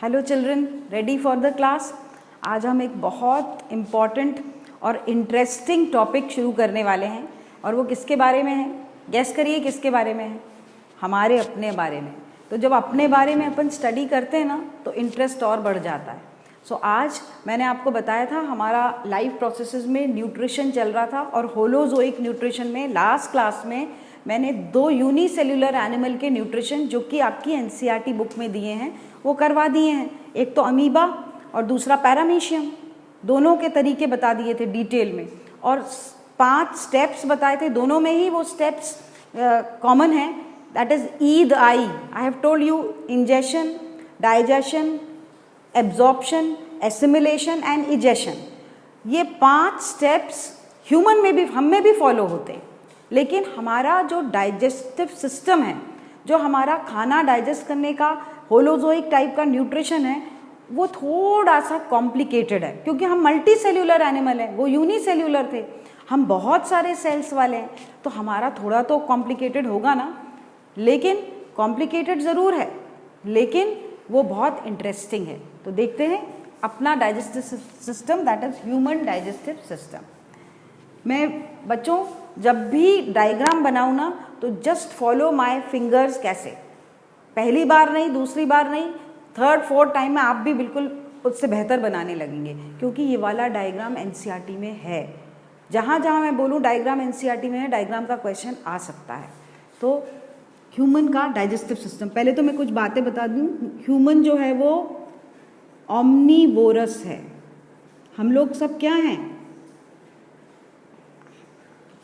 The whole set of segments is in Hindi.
Hello children, ready for the class. आज हम एक बहुत इम्पॉर्टेंट और इंटरेस्टिंग टॉपिक शुरू करने वाले हैं और वो किसके बारे में है? गेस करिए किसके बारे में है? हमारे अपने बारे में। तो जब अपने बारे में अपन स्टडी करते हैं ना तो इंटरेस्ट और बढ़ जाता है। आज मैंने आपको बताया था हमारा लाइफ प्रोसेसेस में न्यूट्रिशन चल रहा था और होलोजोइक न्यूट्रिशन में लास्ट क्लास में मैंने 2 यूनिसेल्युलर एनिमल के न्यूट्रिशन जो कि आपकी एनसीईआरटी बुक में दिए हैं वो करवा दिए हैं। एक तो अमीबा और दूसरा पैरामीशियम, दोनों के तरीके बता दिए थे डिटेल में और 5 स्टेप्स बताए थे। दोनों में ही वो स्टेप्स कॉमन है, that is E the I have told you, ingestion, digestion, absorption, assimilation and egestion. ये 5 स्टेप्स ह्यूमन में भी, हम में भी फॉलो होते हैं, लेकिन हमारा जो डाइजेस्टिव सिस्टम है, जो हमारा खाना डाइजेस्ट करने का होलोजोइक टाइप का न्यूट्रिशन है, वो थोड़ा सा कॉम्प्लिकेटेड है क्योंकि हम मल्टी सेल्यूलर एनिमल हैं, वो यूनिसेल्यूलर थे, हम बहुत सारे सेल्स वाले हैं, तो हमारा थोड़ा तो कॉम्प्लिकेटेड होगा ना। लेकिन कॉम्प्लिकेटेड ज़रूर है, लेकिन वो बहुत इंटरेस्टिंग है। तो देखते हैं अपना digestive system, that is human digestive system. मैं बच्चों जब भी डायग्राम बनाऊँ ना तो जस्ट फॉलो माय फिंगर्स। कैसे? पहली बार नहीं, दूसरी बार नहीं, 3rd 4th टाइम में आप भी बिल्कुल उससे बेहतर बनाने लगेंगे क्योंकि ये वाला डायग्राम एनसीईआरटी में है। जहाँ जहाँ मैं बोलूँ डायग्राम एनसीईआरटी में है, डायग्राम का क्वेश्चन आ सकता है। तो ह्यूमन का डाइजेस्टिव सिस्टम, पहले तो मैं कुछ बातें बता दूँ। ह्यूमन जो है वो ऑम्निवोरस है। हम लोग सब क्या हैं?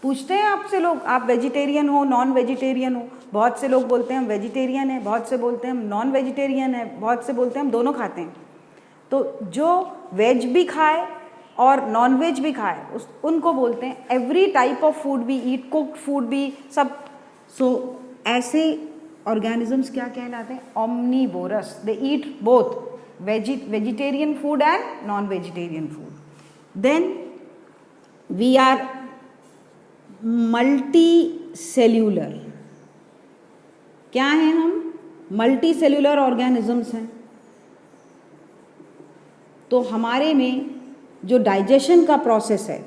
पूछते हैं आपसे लोग, आप वेजिटेरियन हो, नॉन वेजिटेरियन हो? बहुत से लोग बोलते हैं हम वेजिटेरियन हैं, बहुत से बोलते हैं हम नॉन वेजिटेरियन हैं, बहुत से बोलते हैं हम दोनों खाते हैं। तो जो वेज भी खाए और नॉन वेज भी खाए उनको बोलते हैं एवरी टाइप ऑफ फूड भी ईट, कुक्ड फूड भी सब। ऐसे ऑर्गेनिजम्स क्या कहलाते हैं? Omnivorous. They eat both vegetarian food and non vegetarian food. Then we are multicellular. क्या हैं हम? मल्टी सेल्यूलर ऑर्गेनिजम्स हैं। तो हमारे में जो डाइजेशन का प्रोसेस है,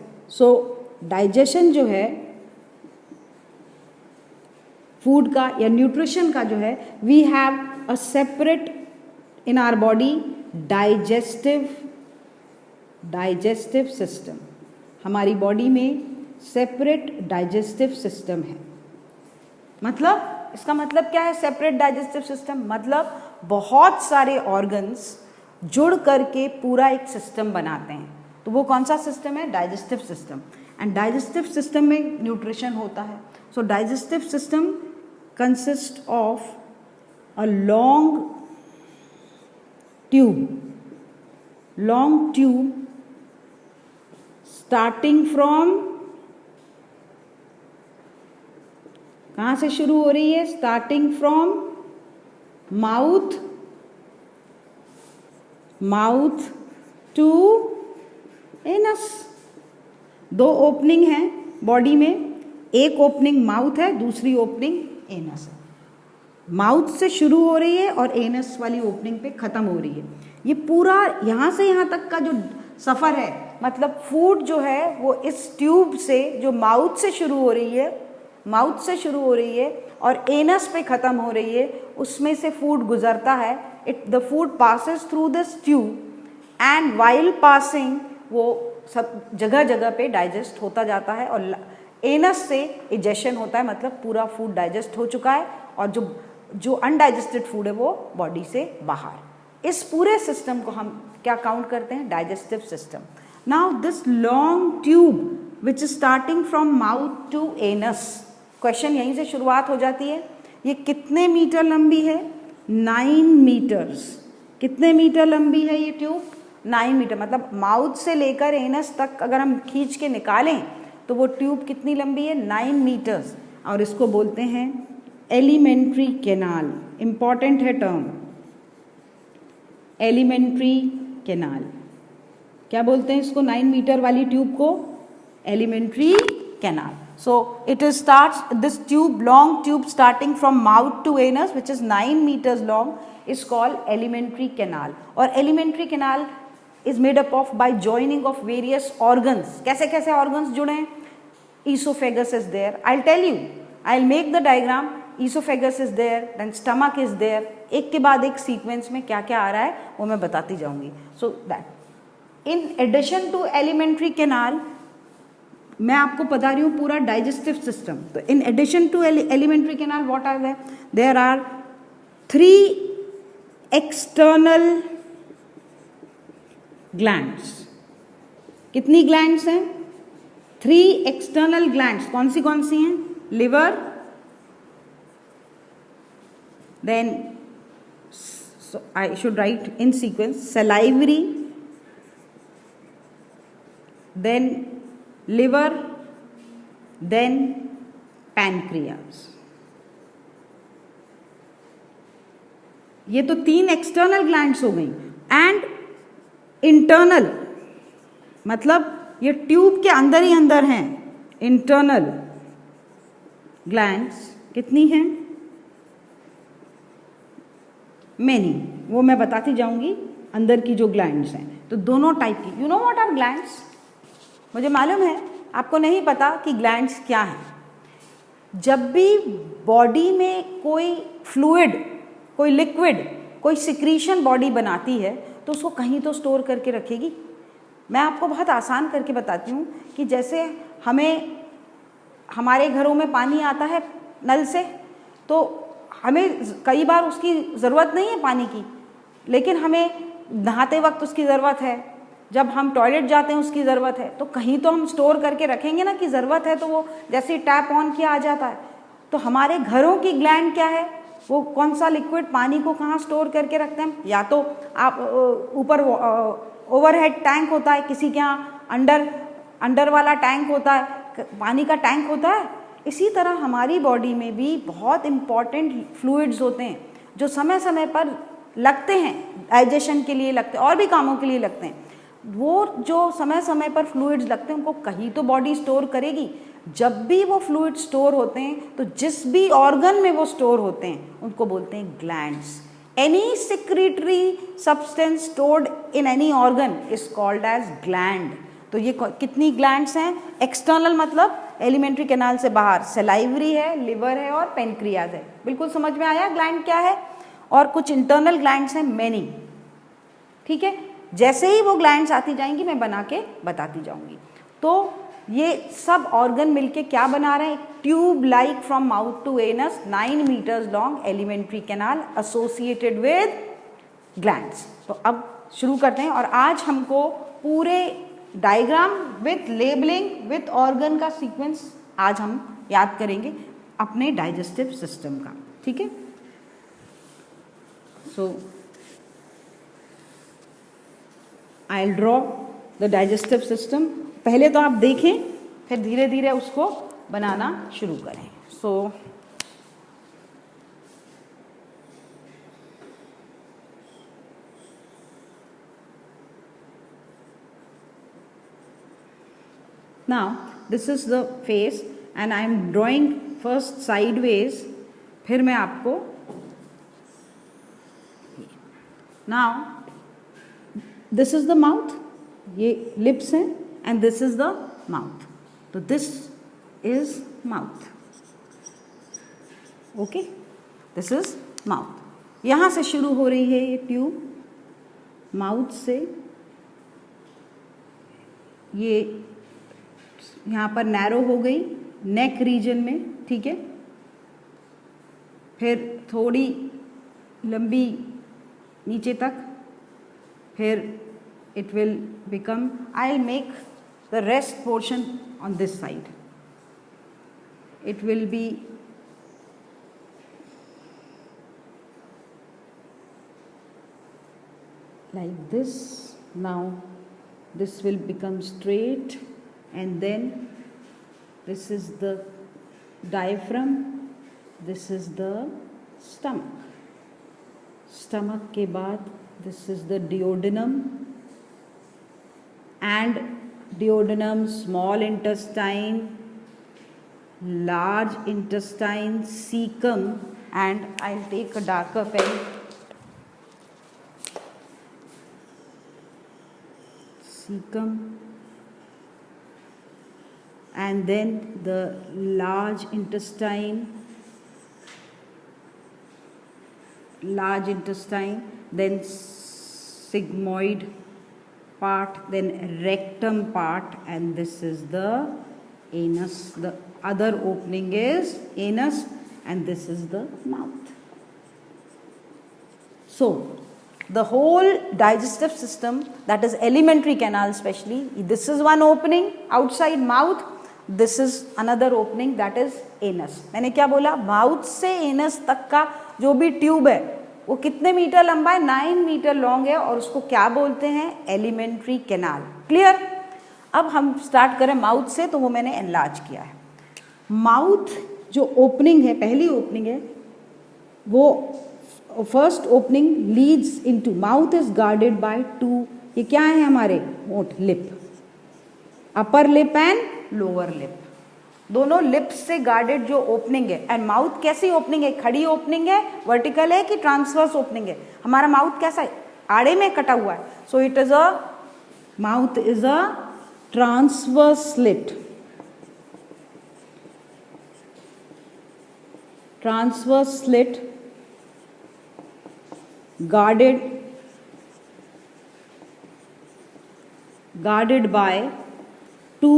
डाइजेशन जो है फूड का या न्यूट्रिशन का जो है, we have a separate in our body digestive system. हमारी बॉडी में सेपरेट डाइजेस्टिव सिस्टम है। मतलब इसका मतलब क्या है सेपरेट डाइजेस्टिव सिस्टम? मतलब बहुत सारे ऑर्गन्स जुड़ करके पूरा एक सिस्टम बनाते हैं। तो वो कौन सा सिस्टम है? Digestive system. And digestive system में न्यूट्रिशन होता है। So digestive system consist of a long tube starting from, कहाँ से शुरू हो रही है? Starting from mouth to anus. 2 opening हैं बॉडी में, एक ओपनिंग माउथ है, दूसरी ओपनिंग एनस है। माउथ से शुरू हो रही है और एनस वाली ओपनिंग पे खत्म हो रही है। ये पूरा यहाँ से यहाँ तक का जो सफ़र है, मतलब फूड जो है वो इस ट्यूब से, जो माउथ से शुरू हो रही है और एनस पे ख़त्म हो रही है, उसमें से फूड गुजरता है। The food passes through this tube and while passing वो सब जगह जगह पे डाइजेस्ट होता जाता है और एनस से इजेशन होता है, मतलब पूरा फूड डाइजेस्ट हो चुका है और जो अनडाइजेस्टेड फूड है वो बॉडी से बाहर। इस पूरे सिस्टम को हम क्या काउंट करते हैं? Digestive system. Now this long tube which is starting from mouth to anus, question यहीं से शुरुआत हो जाती है। ये कितने मीटर लंबी है? 9 मीटर्स। कितने मीटर लंबी है ये ट्यूब? 9 मीटर। मतलब माउथ से लेकर एनस तक अगर हम खींच के निकालें तो वो ट्यूब कितनी लंबी है? 9 मीटर्स। और इसको बोलते हैं एलिमेंट्री कैनाल। इंपॉर्टेंट है टर्म, एलिमेंट्री कैनाल। क्या बोलते हैं इसको? 9 मीटर वाली ट्यूब को alimentary canal. So it is starts this tube, long tube starting from mouth to anus, which is 9 meters long, is called alimentary canal. और alimentary canal is made up of by joining of various organs. कैसे कैसे organs जुड़े हैं? Esophagus is there. I'll tell you. I'll make the diagram. Esophagus is there, then stomach is there. एक के बाद एक sequence में क्या क्या आ रहा है वो मैं बताती जाऊंगी. So that in addition to alimentary canal, मैं आपको बता रही हूँ पूरा digestive system. तो in addition to alimentary canal, what are there? There are 3 external glands. कितनी glands हैं? 3 external glands. कौन सी हैं? Liver, then so I should write in sequence: salivary, then liver, then pancreas. ये तो 3 एक्सटर्नल ग्लैंड्स हो गई. एंड इंटरनल मतलब ये ट्यूब के अंदर ही अंदर हैं. इंटरनल ग्लैंड्स कितनी हैं? मैनी. वो मैं बताती जाऊंगी अंदर की जो ग्लैंड्स हैं. तो दोनों टाइप की. You know what are glands? मुझे मालूम है आपको नहीं पता कि ग्लैंड्स क्या हैं. जब भी बॉडी में कोई फ्लूइड, कोई लिक्विड, कोई सिक्रीशन बॉडी बनाती है तो उसको कहीं तो स्टोर करके रखेगी. मैं आपको बहुत आसान करके बताती हूँ कि जैसे हमारे घरों में पानी आता है नल से, तो हमें कई बार उसकी ज़रूरत नहीं है पानी की, लेकिन हमें नहाते वक्त उसकी ज़रूरत है, जब हम टॉयलेट जाते हैं उसकी ज़रूरत है. तो कहीं तो हम स्टोर करके रखेंगे ना कि ज़रूरत है तो वो जैसे टैप ऑन किया आ जाता है. तो हमारे घरों की ग्लैंड क्या है? वो कौन सा लिक्विड पानी को कहाँ स्टोर करके रखते हैं? या तो आप ऊपर ओवरहेड टैंक होता है, किसी के यहाँ अंडर वाला टैंक होता है, पानी का टैंक होता है. इसी तरह हमारी बॉडी में भी बहुत इम्पॉर्टेंट फ्लूइड्स होते हैं जो समय समय पर लगते हैं, डाइजेशन के लिए लगते हैं और भी कामों के लिए लगते हैं. वो जो समय समय पर फ्लूइड्स लगते हैं उनको कहीं तो बॉडी स्टोर करेगी. जब भी वो फ्लूइड स्टोर होते हैं तो जिस भी ऑर्गन में वो स्टोर होते हैं उनको बोलते हैं glands. Any secretory substance stored in any organ is called as gland. तो ये कितनी ग्लैंड्स हैं? एक्सटर्नल मतलब एलिमेंट्री कैनाल से बाहर सलाइवरी है, लिवर है और पेनक्रियाज है. बिल्कुल समझ में आया ग्लैंड क्या है? और कुछ इंटरनल ग्लैंड्स हैं मैनी. ठीक है, जैसे ही वो ग्लैंड्स आती जाएंगी मैं बना के बताती जाऊंगी. तो ये सब ऑर्गन मिलके क्या बना रहे हैं? Tube like from mouth to anus 9 meters long alimentary canal associated with glands. तो अब शुरू करते हैं. और आज हमको पूरे diagram with labelling with organ का सीक्वेंस आज हम याद करेंगे अपने डाइजेस्टिव सिस्टम का. ठीक है, so I will draw the digestive system. पहले तो आप देखें, फिर धीरे धीरे उसको बनाना शुरू करें. सो now this is the face and I am drawing first sideways. फिर मैं आपको now this is the mouth, ये lips हैं and this is the mouth. तो this is mouth. Okay, this is mouth. यहाँ से शुरू हो रही है ये ट्यूब. माउथ से ये यहाँ पर नैरो हो गई नेक रीजन में. ठीक है, फिर थोड़ी लंबी नीचे तक, फिर it will become, I'll make the rest portion on this side. It will be like this. Now this will become straight and then this is the diaphragm, this is the stomach. Stomach के बाद this is the duodenum and duodenum, small intestine, large intestine, cecum, and I'll take a darker pen. Cecum, and then the large intestine, then sigmoid part, then rectum part, and this is the anus. The other opening is anus, and this is the mouth. So the whole digestive system, that is alimentary canal especially, this is one opening outside mouth, this is another opening, that is anus. मैंने क्या बोला, माउथ से एनस तक का जो भी ट्यूब है वो कितने मीटर लंबा है, 9 मीटर लॉन्ग है, और उसको क्या बोलते हैं, एलिमेंट्री कैनाल. क्लियर. अब हम स्टार्ट करें माउथ से, तो वो मैंने एनलार्ज किया है. माउथ जो ओपनिंग है, पहली ओपनिंग है, वो first opening Leeds into, mouth is guarded by 2, ये क्या है हमारे होंठ, lip, upper lip and lower lip, दोनों लिप्स से गार्डेड जो ओपनिंग है. एंड माउथ कैसी ओपनिंग है, खड़ी ओपनिंग है, वर्टिकल है कि ट्रांसवर्स ओपनिंग है. हमारा माउथ कैसा है, आड़े में कटा हुआ है. So it is a, mouth is a transverse slit, transverse slit guarded by 2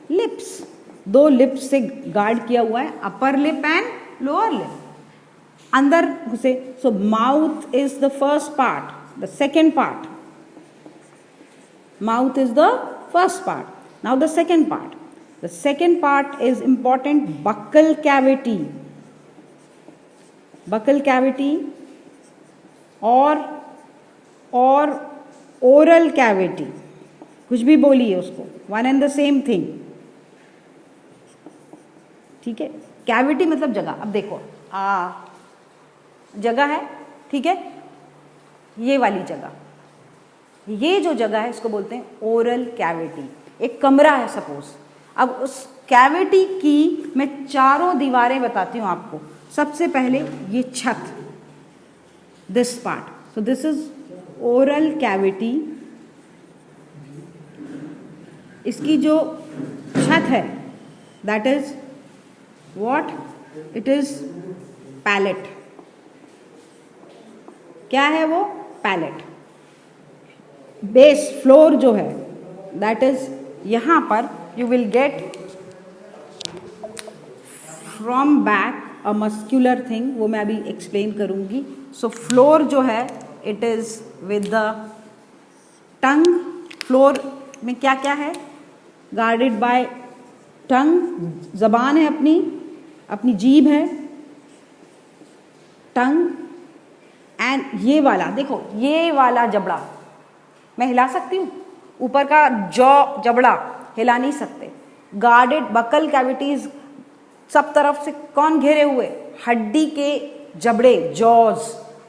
lips, 2 lips से गार्ड किया हुआ है, अपर लिप एंड लोअर लिप. अंदर घुसे. सो mouth is the first part, the second part, mouth is the first part. Now the second part, the second part is important, buccal cavity, buccal cavity और ओरल कैविटी, कुछ भी बोलिए उसको, one and the same thing. ठीक है. कैविटी मतलब जगह. अब देखो जगह है, ठीक है, ये वाली जगह, ये जो जगह है इसको बोलते हैं ओरल कैविटी. एक कमरा है सपोज. अब उस कैविटी की मैं चारों दीवारें बताती हूँ आपको. सबसे पहले ये छत, this part, so this is oral cavity. इसकी जो छत है, that is what, it is palate. क्या है वो, पैलेट. बेस फ्लोर जो है, दैट इज, यहाँ पर you will get from back a muscular thing, वो मैं अभी एक्सप्लेन करूँगी. सो फ्लोर जो है, it is with the tongue. Floor में क्या क्या है, गार्डेड बाय टंग, जबान है, अपनी जीभ है, टंग, एंड ये वाला देखो, ये वाला जबड़ा मैं हिला सकती हूँ, ऊपर का जॉ जबड़ा हिला नहीं सकते. गार्डेड बकल कैविटीज सब तरफ से कौन घेरे हुए, हड्डी के जबड़े, jaws,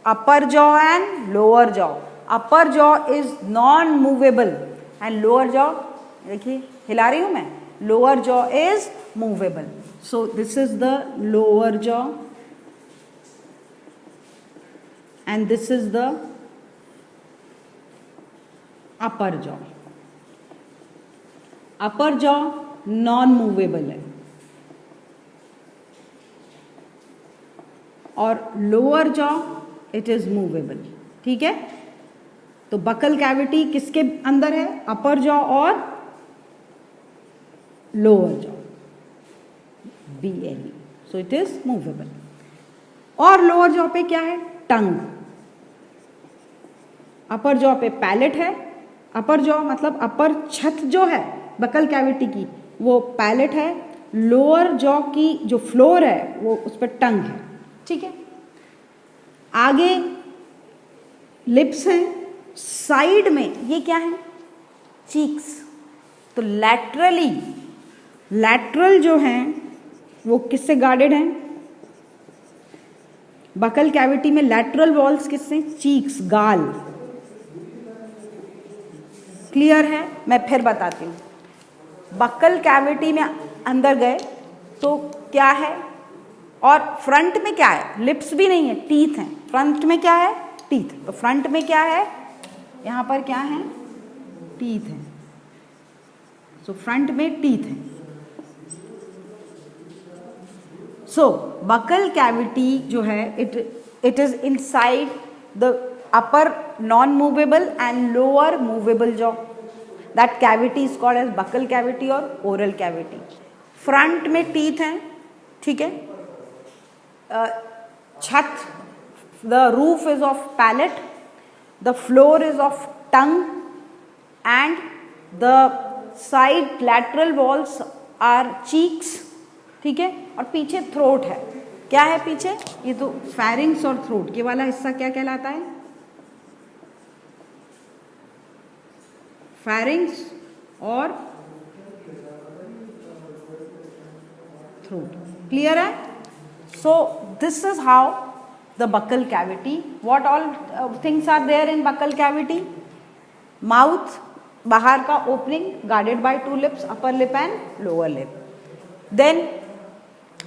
upper jaw and lower jaw. Upper jaw is non movable and lower jaw, देखिए हिला रही हूँ मैं, lower jaw is movable. So this is the lower jaw and this is the upper jaw. Upper jaw non movable है और lower jaw it is movable. ठीक है. तो बकल कैविटी किसके अंदर है, अपर जॉ और lower jaw, BLE. So it is movable. और लोअर जॉ पे क्या है, टंग. अपर जॉ पे पैलेट है. अपर जॉ मतलब अपर छत जो है बकल कैविटी की, वो पैलेट है. लोअर जॉ की जो फ्लोर है वो उस पर टंग है. ठीक है. आगे लिप्स हैं, साइड में ये क्या है, चीक्स. तो लैटरल जो हैं वो किससे गार्डेड हैं, बकल कैविटी में लैटरल वॉल्स किससे, चीक्स, गाल. क्लियर है. मैं फिर बताती हूँ. बकल कैविटी में अंदर गए तो क्या है, और फ्रंट में क्या है, लिप्स भी नहीं है, टीथ हैं। फ्रंट में क्या है, टीथ। तो फ्रंट में क्या है, यहाँ पर क्या है, टीथ है। सो फ्रंट में टीथ है। सो बकल कैविटी जो है, it is inside the upper non movable and lower movable jaw. That cavity is called as buccal cavity और ओरल कैविटी। फ्रंट में टीथ हैं, ठीक है। छत, the roof is of palate, the floor is of tongue and the side lateral walls are cheeks, ठीक है। और पीछे थ्रोट है। क्या है पीछे, ये तो फेरिंग्स और थ्रोट, ये वाला हिस्सा क्या कहलाता है, फेरिंग्स और थ्रोट। क्लियर है। So this is how the buccal cavity, what all things are there in buccal cavity. Mouth, बाहर का opening guarded by two lips, upper lip and lower lip. Then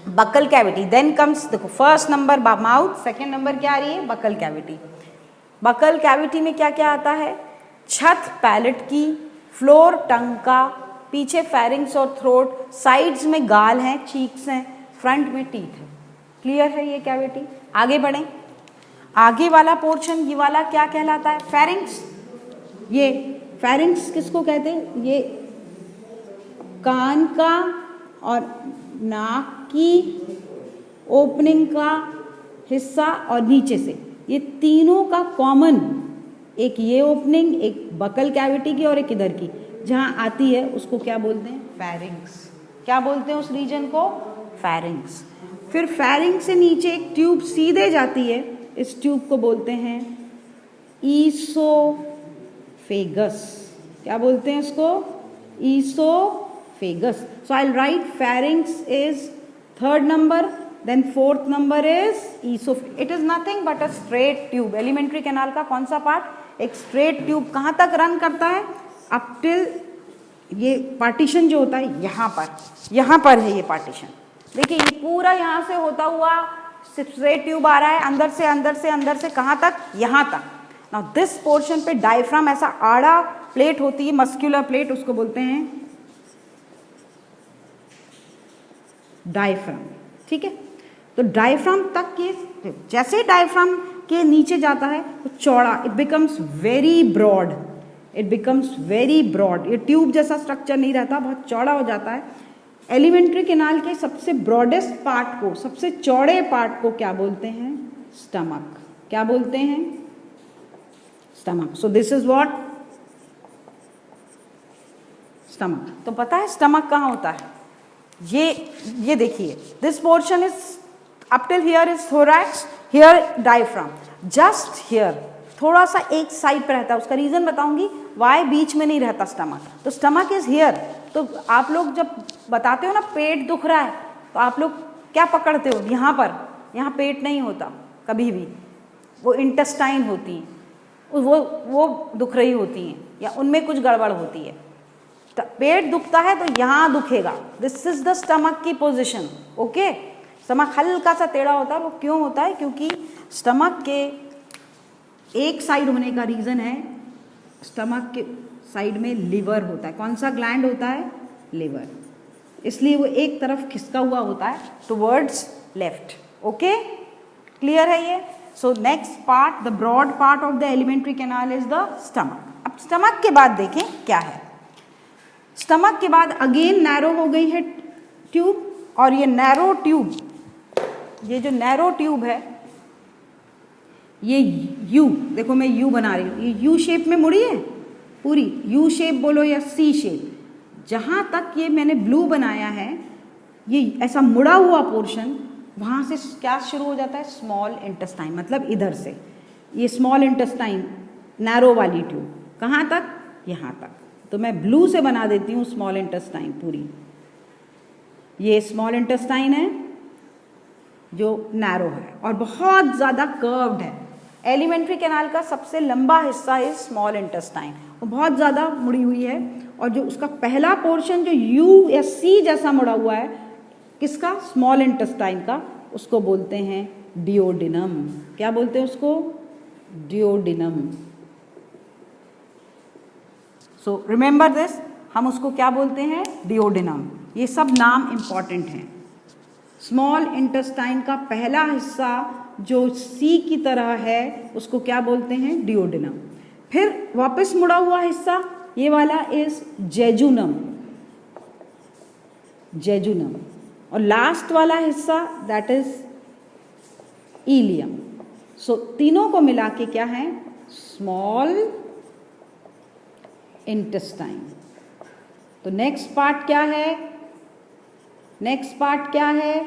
buccal cavity, then comes, देखो first number mouth, second number क्या आ रही है, बकल कैविटी। बकल कैविटी में क्या क्या आता है, छत पैलेट की, फ्लोर टंग का, पीछे फेरिंग्स और थ्रोट, साइड्स में गाल हैं, चीक्स हैं, फ्रंट में टीथ है। क्लियर है ये कैविटी। आगे बढ़ें, आगे वाला पोर्शन, ये वाला क्या कहलाता है, फेरिंग्स। ये फेरिंग्स किसको कहते हैं, ये कान का और नाक की ओपनिंग का हिस्सा और नीचे से, ये तीनों का कॉमन, एक ये ओपनिंग, एक बकल कैविटी की और एक इधर की, जहाँ आती है उसको क्या बोलते हैं, फेरिंग्स। क्या बोलते हैं उस रीजन को, फेरिंग्स। फिर फेरिंग्स से नीचे एक ट्यूब सीधे जाती है, इस ट्यूब को बोलते हैं ईसोफेगस। क्या बोलते हैं उसको, oesophagus. So I will write pharynx is third number, then fourth number is esophagus. It is nothing but a straight tube. Alimentary canal का कौन सा पार्ट, एक स्ट्रेट ट्यूब कहाँ तक रन करता है, अप टिल, ये पार्टीशन जो होता है यहाँ पर है ये पार्टीशन। देखिए ये पूरा यहाँ से होता हुआ स्ट्रेट ट्यूब आ रहा है, अंदर से कहाँ तक, यहाँ तक। नाउ दिस पोर्शन पे डायफ्राम, ऐसा आड़ा प्लेट होती है, मस्कुलर प्लेट, उसको बोलते हैं डायफ्राम, ठीक है। तो डायफ्राम तक के, जैसे डायफ्राम के नीचे जाता है तो चौड़ा, इट बिकम्स वेरी ब्रॉड, ये ट्यूब जैसा स्ट्रक्चर नहीं रहता, बहुत चौड़ा हो जाता है। एलिमेंट्री कैनाल के सबसे ब्रॉडेस्ट पार्ट को, सबसे चौड़े पार्ट को क्या बोलते हैं, स्टमक। क्या बोलते हैं, stomach. So this is what, stomach. तो पता है स्टमक कहाँ होता है, ये देखिए, this portion is up till here is thorax, here diaphragm, just here, थोड़ा सा एक साइड पे रहता है। उसका रीजन बताऊंगी वाई बीच में नहीं रहता स्टमक। तो स्टमक इज हियर। तो आप लोग जब बताते हो ना पेट दुख रहा है, तो आप लोग क्या पकड़ते हो, यहाँ पर, यहाँ पेट नहीं होता कभी भी, वो इंटेस्टाइन होती हैं, वो दुख रही होती हैं, या उनमें कुछ गड़बड़ होती है। पेट दुखता है तो यहाँ दुखेगा, दिस इज द स्टमक की पोजिशन, ओके। स्टमक हल्का सा टेढ़ा होता है, वो क्यों होता है, क्योंकि स्टमक के एक साइड होने का रीज़न है, स्टमक के साइड में लिवर होता है। कौन सा ग्लैंड होता है, लिवर, इसलिए वो एक तरफ खिसका हुआ होता है टुवर्ड्स लेफ्ट, ओके। क्लियर है ये। So next part, the broad part of the alimentary canal is the stomach. अब स्टमक के बाद देखें क्या है, स्टमक के बाद अगेन नैरो हो गई है ट्यूब, और ये नैरो ट्यूब, ये जो नैरो ट्यूब है, ये यू, देखो मैं यू बना रही हूँ, ये यू शेप में मुड़ी है पूरी, यू शेप बोलो या सी शेप, जहाँ तक ये मैंने ब्लू बनाया है, ये ऐसा मुड़ा हुआ पोर्शन, वहाँ से क्या शुरू हो जाता है, स्मॉल इंटेस्टाइन, मतलब इधर से ये स्मॉल इंटेस्टाइन, नैरो वाली ट्यूब, कहाँ तक, यहाँ तक। तो मैं ब्लू से बना देती हूँ स्मॉल इंटेस्टाइन पूरी, ये स्मॉल इंटेस्टाइन है जो नैरो है और बहुत ज़्यादा कर्व्ड है। एलिमेंट्री कैनाल का सबसे लंबा हिस्सा है स्मॉल इंटेस्टाइन, वो बहुत ज़्यादा मुड़ी हुई है, और जो उसका पहला पोर्शन जो यू या सी जैसा मुड़ा हुआ है, किसका? स्मॉल इंटेस्टाइन का, उसको बोलते हैं डिओडिनम। क्या बोलते हैं उसको? डिओडिनम। सो रिमेंबर दिस, हम उसको क्या बोलते हैं? डिओडिनम। ये सब नाम इंपॉर्टेंट हैं। स्मॉल इंटेस्टाइन का पहला हिस्सा जो सी की तरह है उसको क्या बोलते हैं? डिओडिनम। फिर वापस मुड़ा हुआ हिस्सा ये वाला इज जेजुनम, जेजुनम। और लास्ट वाला हिस्सा दैट इज इलियम। सो तीनों को मिला के क्या है? Small intestine. तो नेक्स्ट पार्ट क्या है? नेक्स्ट पार्ट क्या है?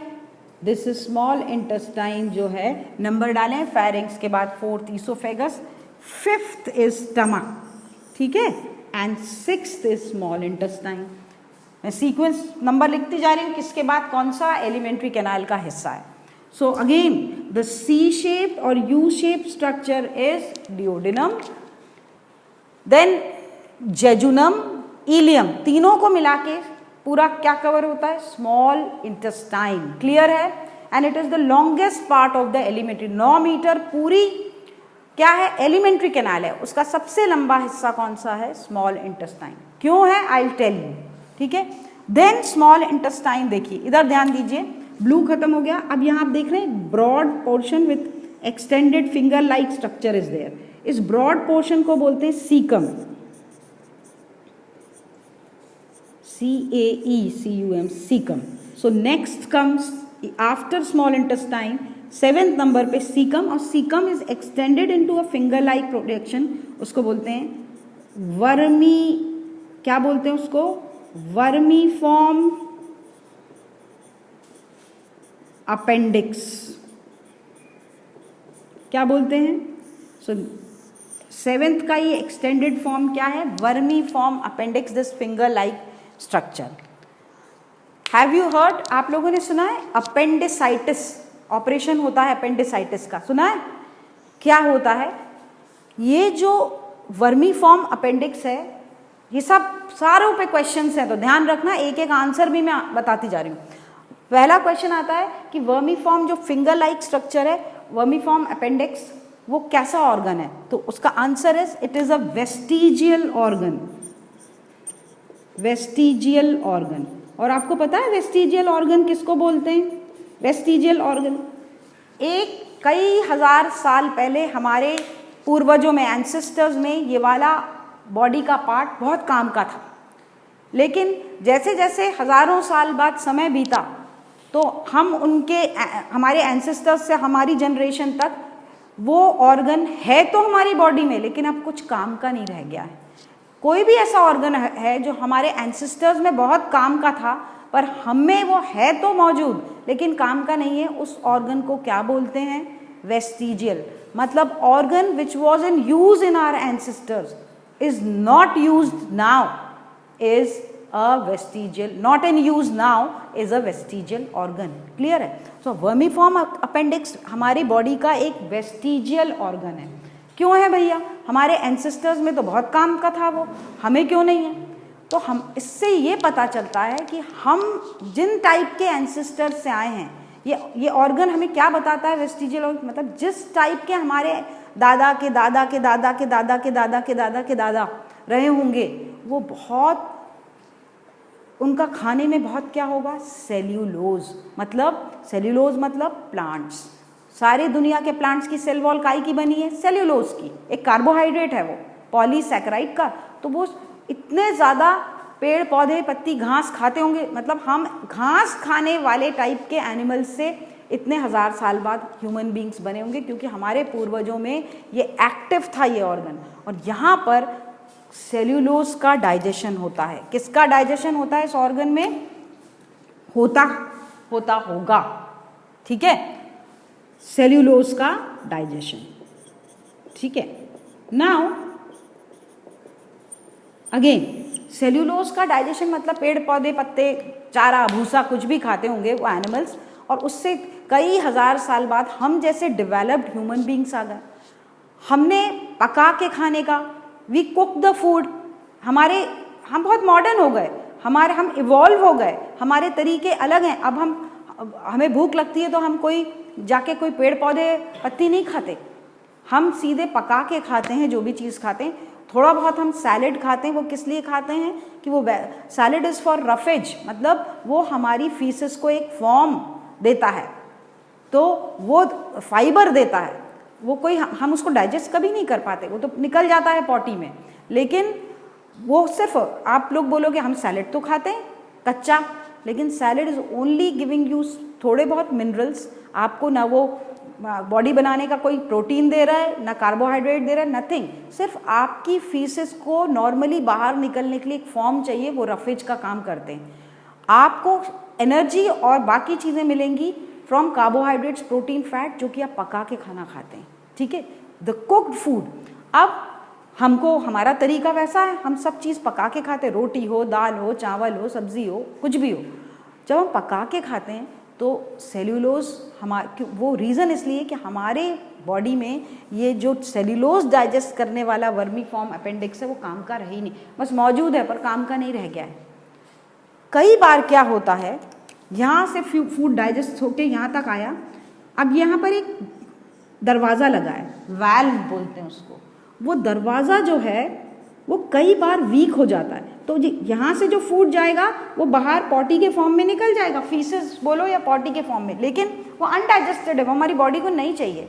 दिस इज स्मॉल इंटेस्टाइन जो है, नंबर डालें फेरिंग्स के बाद, 4th oesophagus, 5th is stomach, ठीक है, and 6th is small intestine. मैं सीक्वेंस नंबर लिखती जा रही हूँ, किसके बाद कौन सा एलिमेंट्री कैनाल का हिस्सा है। So again the C shaped or U shaped structure is duodenum, then jejunum, ileum, तीनों को मिला के पूरा क्या कवर होता है? Small intestine. क्लियर है? And it is the longest part of the alimentary. 9 metre पूरी क्या है? एलिमेंट्री कैनाल है, उसका सबसे लंबा हिस्सा कौन सा है? Small intestine. क्यों है? आई विल टेल यू, ठीक है। देन स्मॉल इंटेस्टाइन, देखिए इधर ध्यान दीजिए, ब्लू खत्म हो गया, अब यहाँ आप देख रहे हैं broad portion with extended finger like structure is there. इस ब्रॉड पोर्शन को बोलते हैं caecum, CAECUM, caecum. So next comes after small intestine 7th नंबर पे सीकम, और caecum is extended into a finger like projection, उसको बोलते हैं वर्मी, क्या बोलते हैं उसको? Vermiform appendix. क्या बोलते हैं? सो 7th का ये एक्सटेंडेड फॉर्म क्या है? Vermiform appendix, this finger like structure. Have you heard? आप लोगों ने सुना है अपेंडिसाइटिस ऑपरेशन होता है, अपेंडिसाइटिस का सुना है? क्या होता है? ये जो वर्मीफॉर्म अपेंडिक्स है, ये सब सारों पे क्वेश्चंस हैं, तो ध्यान रखना, एक एक आंसर भी मैं बताती जा रही हूँ। पहला क्वेश्चन आता है कि वर्मीफॉर्म जो फिंगर लाइक स्ट्रक्चर है, वर्मीफॉर्म अपेंडिक्स, वो कैसा ऑर्गन है? तो उसका answer is it is a vestigial organ, vestigial organ. और आपको पता है वेस्टिजियल ऑर्गन किसको बोलते हैं? वेस्टिजियल ऑर्गन एक कई हजार साल पहले हमारे पूर्वजों में, एंसेस्टर्स में, ये वाला बॉडी का पार्ट बहुत काम का था, लेकिन जैसे जैसे हजारों साल बाद समय बीता तो हम हमारे एंसेस्टर्स से हमारी जनरेशन तक वो ऑर्गन है तो हमारी बॉडी में, लेकिन अब कुछ काम का नहीं रह गया है। कोई भी ऐसा ऑर्गन है जो हमारे एंसेस्टर्स में बहुत काम का था पर हम में वो है तो मौजूद लेकिन काम का नहीं है, उस ऑर्गन को क्या बोलते हैं? वेस्टिजियल। मतलब organ which was in use in our ancestors is not used now is a vestigial, not in use now is a vestigial organ. Clear है? So vermiform appendix हमारी बॉडी का एक वेस्टिजियल ऑर्गन है। क्यों है भैया? हमारे एंसेस्टर्स में तो बहुत काम का था वो, हमें क्यों नहीं है? तो हम इससे ये पता चलता है कि हम जिन टाइप के एंसेस्टर्स से आए हैं, ये ऑर्गन हमें क्या बताता है? वेस्टिजियल ऑर्गन मतलब जिस टाइप के हमारे दादा के दादा के दादा के दादा के दादा के दादा के दादा रहे होंगे, वो बहुत, उनका खाने में बहुत क्या होगा? सेल्यूलोज। मतलब सेल्यूलोज मतलब प्लांट्स। सारी दुनिया के प्लांट्स की सेल वॉल काई की बनी है? सेल्यूलोज की। एक कार्बोहाइड्रेट है वो, पॉलीसैकेराइड का। तो वो इतने ज़्यादा पेड़ पौधे पत्ती घास खाते होंगे, मतलब हम घास खाने वाले टाइप के एनिमल्स से इतने हजार साल बाद ह्यूमन बींग्स बने होंगे, क्योंकि हमारे पूर्वजों में ये एक्टिव था ये ऑर्गन। और यहाँ पर सेल्यूलोज का डाइजेशन होता है। किसका डाइजेशन होता है इस ऑर्गन में? होता होगा, ठीक है, सेल्यूलोज का डाइजेशन, ठीक है। नाउ अगेन सेल्यूलोज का डाइजेशन मतलब पेड़ पौधे पत्ते चारा भूसा कुछ भी खाते होंगे वो एनिमल्स, और उससे कई हजार साल बाद हम जैसे डेवलप्ड ह्यूमन बींग्स आ गए। हमने पका के खाने का, वी कुक द फूड, हम बहुत मॉडर्न हो गए, हम इवॉल्व हो गए, हमारे तरीके अलग हैं। अब हमें भूख लगती है तो हम जाके कोई पेड़ पौधे पत्ती नहीं खाते, हम सीधे पका के खाते हैं जो भी चीज़ खाते हैं। थोड़ा बहुत हम सैलेड खाते हैं, वो किस लिए खाते हैं कि वो सैलेड इज़ फॉर रफेज, मतलब वो हमारी फीसेस को एक फॉर्म देता है, तो वो फाइबर देता है, वो हम उसको डाइजेस्ट कभी नहीं कर पाते, वो तो निकल जाता है पॉटी में। लेकिन वो सिर्फ आप लोग बोलोगे हम सैलेड तो खाते हैं कच्चा, लेकिन salad is only giving you थोड़े बहुत मिनरल्स, आपको ना वो बॉडी बनाने का कोई प्रोटीन दे रहा है, ना कार्बोहाइड्रेट दे रहा है, नथिंग। सिर्फ आपकी फीसेस को नॉर्मली बाहर निकलने के लिए एक फॉर्म चाहिए, वो रफेज का काम करते हैं। आपको एनर्जी और बाकी चीज़ें मिलेंगी फ्रॉम कार्बोहाइड्रेट्स, प्रोटीन, फैट, जो कि आप पका के खाना खाते हैं, ठीक है, द कुक्ड फूड। अब हमारा तरीका वैसा है, हम सब चीज़ पका के खाते हैं, रोटी हो, दाल हो, चावल हो, सब्जी हो, कुछ भी हो। जब हम पका के खाते हैं तो सेल्यूलोज वो रीज़न इसलिए कि हमारे बॉडी में ये जो सेल्यूलोज डाइजेस्ट करने वाला वर्मी फॉर्म अपेंडिक्स है वो काम का रह ही नहीं, बस मौजूद है पर काम का नहीं रह गया है। कई बार क्या होता है, यहाँ से फूड डाइजेस्ट होके यहाँ तक आया, अब यहाँ पर एक दरवाज़ा लगा है, वाल्व बोलते हैं उसको, वो दरवाज़ा जो है वो कई बार वीक हो जाता है, तो यहाँ से जो फूड जाएगा वो बाहर पॉटी के फॉर्म में निकल जाएगा, फीसेस बोलो या पॉटी के फॉर्म में, लेकिन वो अनडाइजेस्टेड है, वो हमारी बॉडी को नहीं चाहिए।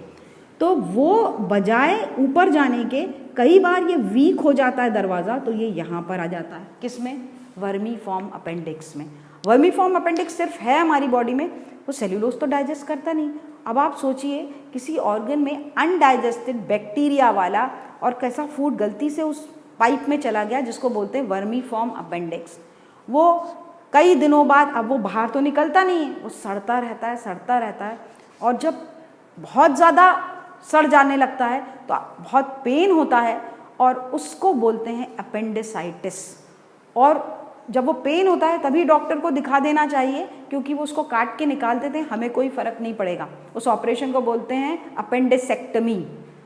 तो वो बजाय ऊपर जाने के कई बार ये वीक हो जाता है दरवाज़ा, तो ये यहाँ पर आ जाता है, किसमें, वर्मी फॉर्म अपेंडिक्स में। वर्मी फॉर्म अपेंडिक्स सिर्फ है हमारी बॉडी में, वो सेल्यूलोज तो डाइजेस्ट करता नहीं। अब आप सोचिए किसी ऑर्गन में अनडाइजेस्टेड बैक्टीरिया वाला और कैसा फूड गलती से उस पाइप में चला गया जिसको बोलते हैं वर्मी फॉर्म अपेंडिक्स, वो कई दिनों बाद, अब वो बाहर तो निकलता नहीं है, वो सड़ता रहता है, और जब बहुत ज़्यादा सड़ जाने लगता है तो बहुत पेन होता है और उसको बोलते हैं अपेंडिसाइटिस। और जब वो पेन होता है तभी डॉक्टर को दिखा देना चाहिए, क्योंकि वो उसको काट के निकाल देते हैं, हमें कोई फ़र्क नहीं पड़ेगा। उस ऑपरेशन को बोलते हैं अपेंडिसेक्टमी,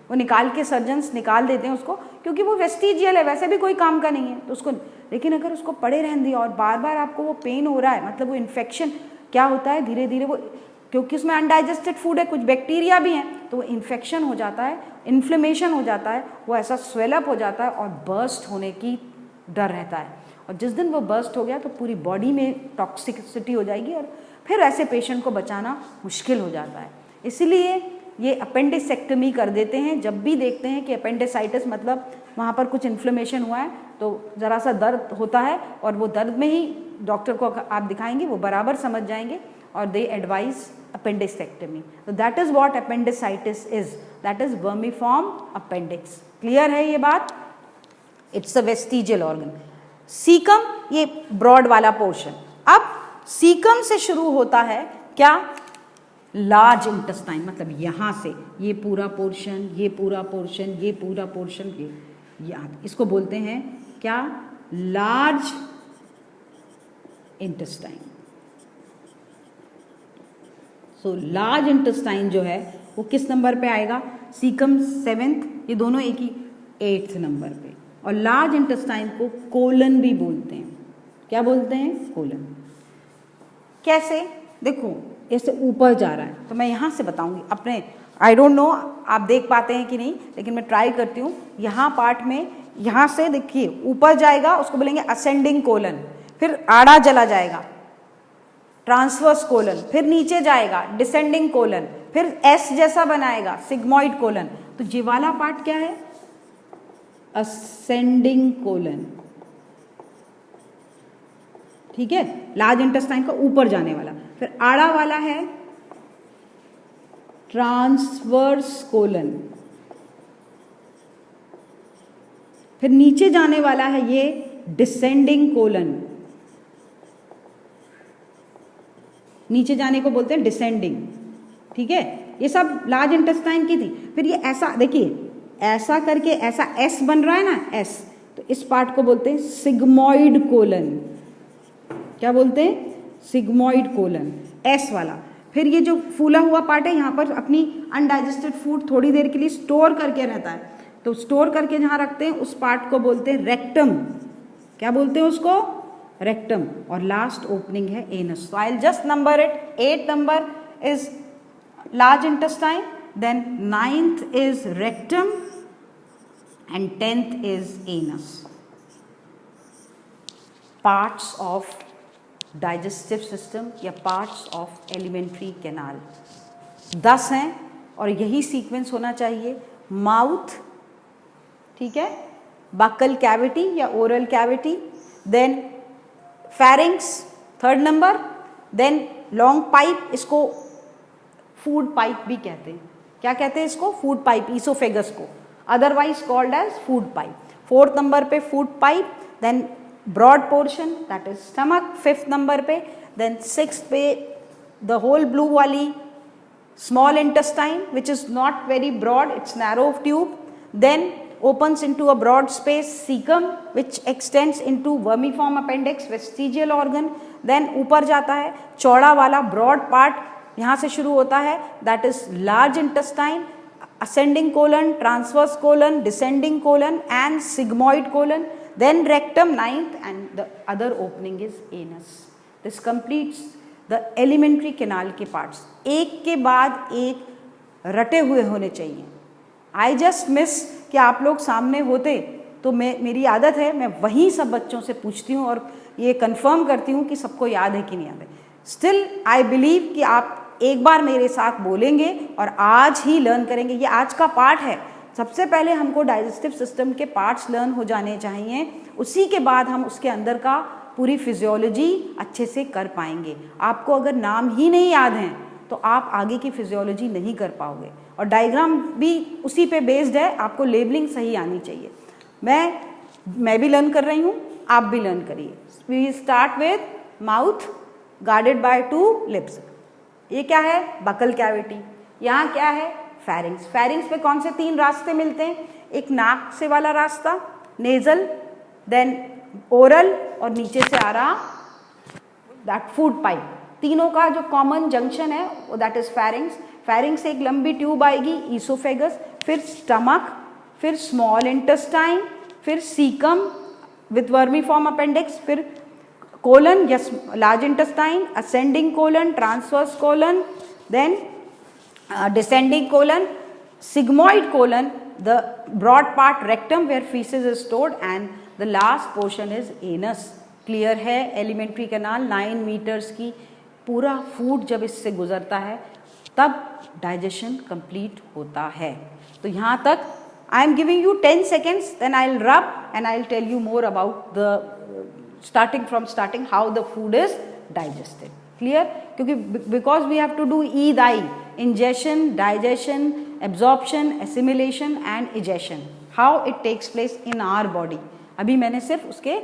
वो निकाल के सर्जन्स निकाल देते हैं उसको, क्योंकि वो वेस्टिजियल है, वैसे भी कोई काम का नहीं है तो उसको। लेकिन अगर उसको पड़े रहने दिया और बार बार आपको वो पेन हो रहा है, मतलब वो इन्फेक्शन क्या होता है, धीरे धीरे वो, क्योंकि उसमें अनडाइजेस्टेड फूड है, कुछ बैक्टीरिया भी हैं, तो वो इन्फेक्शन हो जाता है, इन्फ्लेमेशन हो जाता है, वो ऐसा स्वेलअप हो जाता है और बर्स्ट होने की डर रहता है। और जिस दिन वो बर्स्ट हो गया तो पूरी बॉडी में टॉक्सिसिटी हो जाएगी और फिर ऐसे पेशेंट को बचाना मुश्किल हो जाता है। इसीलिए ये अपेंडिसेक्टमी कर देते हैं जब भी देखते हैं कि अपेंडिसाइटिस, मतलब वहाँ पर कुछ इन्फ्लेमेशन हुआ है तो ज़रा सा दर्द होता है, और वो दर्द में ही डॉक्टर को आप दिखाएंगे, वो बराबर समझ जाएंगे और दे एडवाइज अपेंडिसेक्टमी। तो that is what appendicitis is, that is vermiform appendix. Clear है ये बात? It's a vestigial organ. Caecum, ये ब्रॉड वाला पोर्शन। अब सीकम से शुरू होता है क्या, लार्ज इंटेस्टाइन, मतलब यहाँ से ये पूरा पोर्शन, ये पूरा पोर्शन, ये पूरा पोर्शन, ये यहाँ, इसको बोलते हैं क्या, large intestine. So large intestine जो है वो किस नंबर पे आएगा, सीकम 7th, ये दोनों एक ही 8th नंबर पे। और लार्ज इंटेस्टाइन को कोलन भी बोलते हैं। क्या बोलते हैं, कोलन। कैसे, देखो ऐसे ऊपर जा रहा है, तो मैं यहाँ से बताऊंगी अपने, आई डोंट नो आप देख पाते हैं कि नहीं, लेकिन मैं ट्राई करती हूँ। यहाँ पार्ट में, यहाँ से देखिए ऊपर जाएगा, उसको बोलेंगे असेंडिंग कोलन, फिर आड़ा चला जाएगा ट्रांसवर्स कोलन, फिर नीचे जाएगा डिसेंडिंग कोलन, फिर एस जैसा बनाएगा सिग्मॉइड कोलन। तो ये वाला पार्ट क्या है, असेंडिंग कोलन, ठीक है, लार्ज इंटेस्टाइन का ऊपर जाने वाला। फिर आड़ा वाला है ट्रांसवर्स कोलन, फिर नीचे जाने वाला है ये डिसेंडिंग कोलन, नीचे जाने को बोलते हैं डिसेंडिंग, ठीक है। ये सब लार्ज इंटेस्टाइन की थी। फिर ये ऐसा देखिए, ऐसा करके ऐसा एस बन रहा है ना, एस, तो इस पार्ट को बोलते हैं सिग्मॉइड कोलन। क्या बोलते हैं, सिग्मॉइड कोलन, एस वाला। फिर ये जो फूला हुआ पार्ट है, यहाँ पर अपनी अनडाइजेस्टेड फूड थोड़ी देर के लिए स्टोर करके रहता है, तो स्टोर करके जहाँ रखते हैं उस पार्ट को बोलते हैं रेक्टम। क्या बोलते हैं उसको, रेक्टम और लास्ट ओपनिंग है anus. So I'll just number it. 8th number is large intestine, then 9th is rectum and 10th is anus. Parts of digestive system या parts of alimentary canal 10 हैं और यही सीक्वेंस होना चाहिए. माउथ, ठीक है, बकल कैविटी या oral cavity, then pharynx 3rd number, then long pipe, इसको फूड पाइप भी कहते हैं. क्या कहते हैं इसको? फूड पाइप, ईसोफेगस को, otherwise called as food pipe. 4th number पे food pipe, then broad portion that is stomach 5th number पे, देन 6th पे द होल ब्लू वाली small intestine which is not very broad, it's narrow tube, then opens into a broad space cecum which extends into vermiform appendix, vestigial organ, then ऊपर जाता है चौड़ा वाला broad part, यहाँ से शुरू होता है, that is large intestine, ascending colon, transverse colon, descending colon and sigmoid colon, then rectum 9th and the other opening is anus. This completes the alimentary canal के पार्ट्स. एक के बाद एक रटे हुए होने चाहिए. आई जस्ट मिस कि आप लोग सामने होते तो मेरी आदत है मैं वहीं सब बच्चों से पूछती हूँ और ये कंफर्म करती हूँ कि सबको याद है कि नहीं याद है. स्टिल आई बिलीव कि आप एक बार मेरे साथ बोलेंगे और आज ही लर्न करेंगे. ये आज का पार्ट है. सबसे पहले हमको डाइजेस्टिव सिस्टम के पार्ट्स लर्न हो जाने चाहिए, उसी के बाद हम उसके अंदर का पूरी फिजियोलॉजी अच्छे से कर पाएंगे. आपको अगर नाम ही नहीं याद हैं तो आप आगे की फिजियोलॉजी नहीं कर पाओगे. और डायग्राम भी उसी पे बेस्ड है, आपको लेबलिंग सही आनी चाहिए. मैं भी लर्न कर रही हूँ, आप भी लर्न करिए. We start with mouth guarded by 2 lips. ये क्या है? Buccal cavity. यहाँ क्या है? फेरिंग्स. फेरिंग्स पे कौन से 3 रास्ते मिलते हैं? एक नाक से वाला रास्ता, नेजल, देन ओरल और नीचे से आ रहा दैट फूड पाइप. तीनों का जो कॉमन जंक्शन है वो दैट इज फेरिंग्स. फेरिंग्स से एक लंबी ट्यूब आएगी ईसोफेगस, फिर स्टमक, फिर स्मॉल इंटेस्टाइन, फिर सीकम विथ वर्मीफॉर्म अपेंडिक्स, फिर कोलन या large intestine, ascending colon, transverse colon, then descending colon, sigmoid colon, the broad part rectum where feces is stored and the last portion is anus. Clear है? एलिमेंट्री कैनाल 9 मीटर्स की, पूरा फूड जब इससे गुजरता है तब डाइजेशन कंप्लीट होता है. तो यहाँ तक I am giving you 10 seconds, then I'll rub and I'll tell you more about the starting how the food is digested. Clear? क्योंकि because we have to do EDI, ingestion, digestion, absorption, assimilation and egestion, how it takes place in our body. अभी मैंने सिर्फ उसके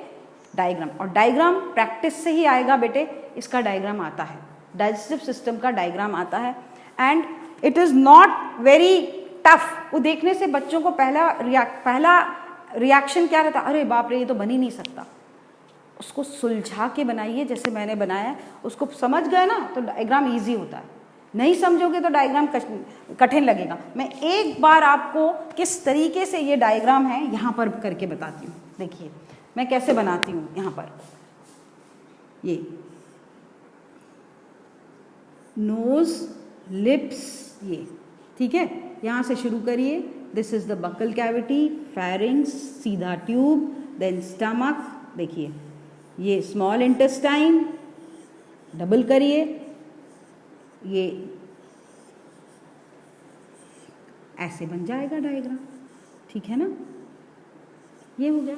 डायग्राम, और डायग्राम प्रैक्टिस से ही आएगा बेटे. इसका डायग्राम आता है, डाइजेस्टिव सिस्टम का डायग्राम आता है, and it is not very tough. वो देखने से बच्चों को पहला रिएक्शन क्या रहता? अरे बाप रे, ये तो बन ही नहीं सकता. उसको सुलझा के बनाइए जैसे मैंने बनाया. उसको समझ गए ना तो डायग्राम इजी होता है. नहीं समझोगे तो डायग्राम कठिन लगेगा. मैं एक बार आपको किस तरीके से ये डायग्राम है यहाँ पर करके बताती हूँ. देखिए मैं कैसे बनाती हूँ. यहाँ पर ये नोज, लिप्स, ये ठीक है. यहाँ से शुरू करिए. This is the buccal cavity, pharynx, सीधा ट्यूब, देन स्टमक. देखिए ये स्मॉल इंटेस्टाइन, डबल करिए, ये ऐसे बन जाएगा डायग्राम. ठीक है ना? ये हो गया.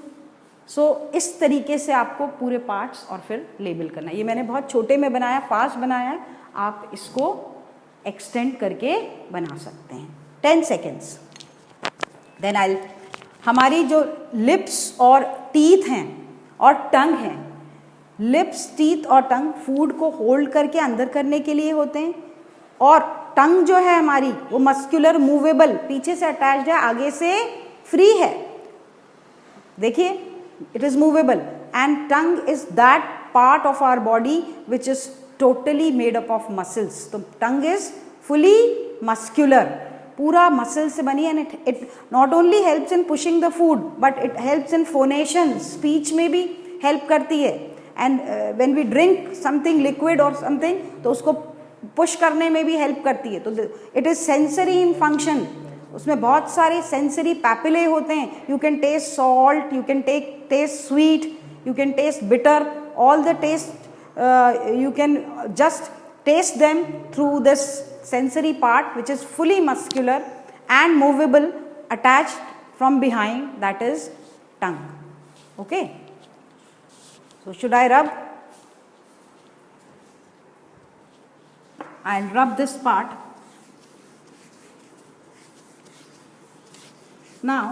सो इस तरीके से आपको पूरे पार्ट्स और फिर लेबल करना. ये मैंने बहुत छोटे में बनाया, फास्ट बनाया है. आप इसको एक्सटेंड करके बना सकते हैं. 10 seconds. देन आई हमारी जो लिप्स और टीथ हैं और टंग हैं, लिप्स, टीथ और टंग फूड को होल्ड करके अंदर करने के लिए होते हैं, और टंग जो है हमारी वो मस्कुलर मूवेबल, पीछे से अटैच्ड है, आगे से फ्री है. देखिए it is movable, and tongue is that part of our body which is totally made up of muscles. तो टंग इज फुली मस्कुलर, पूरा मसल से बनी, and it not only helps in pushing the food but it helps in phonation, speech में भी हेल्प करती है. And when we drink something liquid और समथिंग तो उसको पुश करने में भी हेल्प करती है। तो it is sensory in function, उसमें बहुत सारे सेंसरी पैपिले होते हैं। You can taste salt, you can taste sweet, you can taste bitter, all the taste you can just taste them through this sensory part which is fully muscular and movable, attached from behind, that is tongue. Okay, so should I rub? I'll rub this part. Now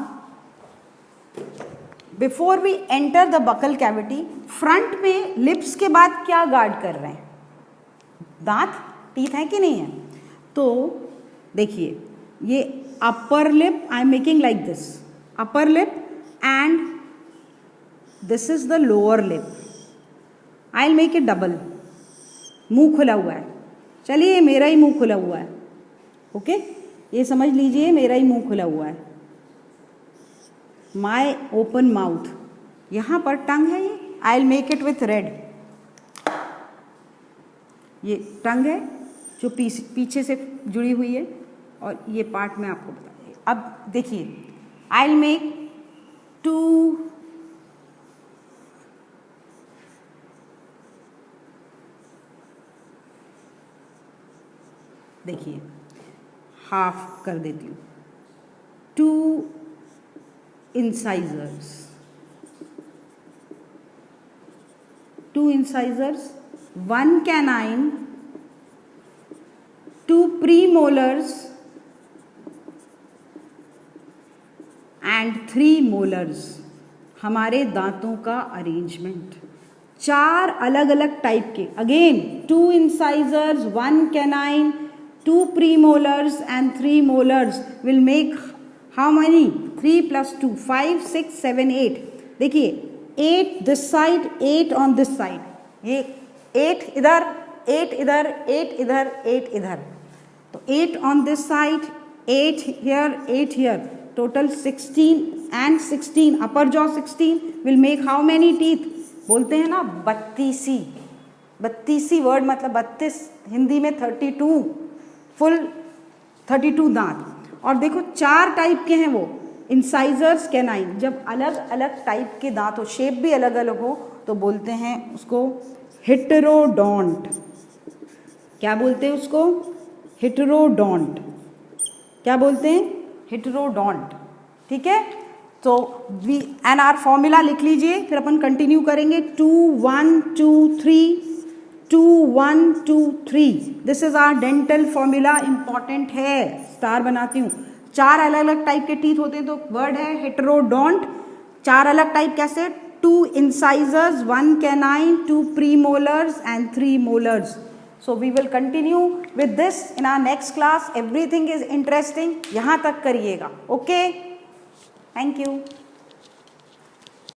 before we enter the buccal cavity, front में लिप्स के बाद क्या गार्ड कर रहे हैं? दांत, टीथ है कि नहीं है? तो देखिए, ये upper lip I am making like this, upper lip and this is the lower lip. I will make it double. मुंह खुला हुआ है, चलिए मेरा ही मुंह खुला हुआ है। ओके, ये समझ लीजिए मेरा ही मुंह खुला हुआ है, माई ओपन माउथ। यहाँ पर टंग है, ये I will make it with red. ये टंग है जो पीछे से जुड़ी हुई है, और ये पार्ट मैं आपको बता। अब देखिए, आई विल मेक टू देखिए हाफ कर देती हूँ, to incisors, two incisors, one canine, two premolars and three molars। हमारे दांतों का अरेंजमेंट 4 अलग अलग टाइप के, again 2 incisors, 1 canine, 2 premolars and 3 molars will make how many? 3 plus 2, 5, 6, 7, 8। देखिए 8 this side, 8 on this side, ये 8 इधर, 8 इधर, 8 इधर, 8 इधर, तो 8 on this side, 8 here, 8 here, total 16 and 16, upper jaw 16 will make how many teeth? बोलते हैं ना 32, 32 वर्ड मतलब 32, हिंदी में 32, फुल 32 दांत। और देखो 4 टाइप के हैं वो, इंसाइजर्स, कैनाइन। जब अलग अलग टाइप के दांत हो, शेप भी अलग अलग हो, तो बोलते हैं उसको हेटेरोडोंट। क्या बोलते हैं उसको? हेटेरोडोंट। क्या बोलते हैं? हेटेरोडोंट। ठीक है, तो वी एन आर फॉर्मूला लिख लीजिए, फिर अपन कंटिन्यू करेंगे। 2 1 2 3, 2 1 2 3, this is our dental formula, important है, स्टार बनाती हूँ। 4 अलग अलग टाइप के टीथ होते हैं, तो वर्ड है हेटेरोडोंट। 4 अलग टाइप कैसे? 2 incisors, 1 canine, 2 premolars and 3 molars. So we will continue with this in our next class. Everything is interesting, यहाँ तक करिएगा। Okay, thank you.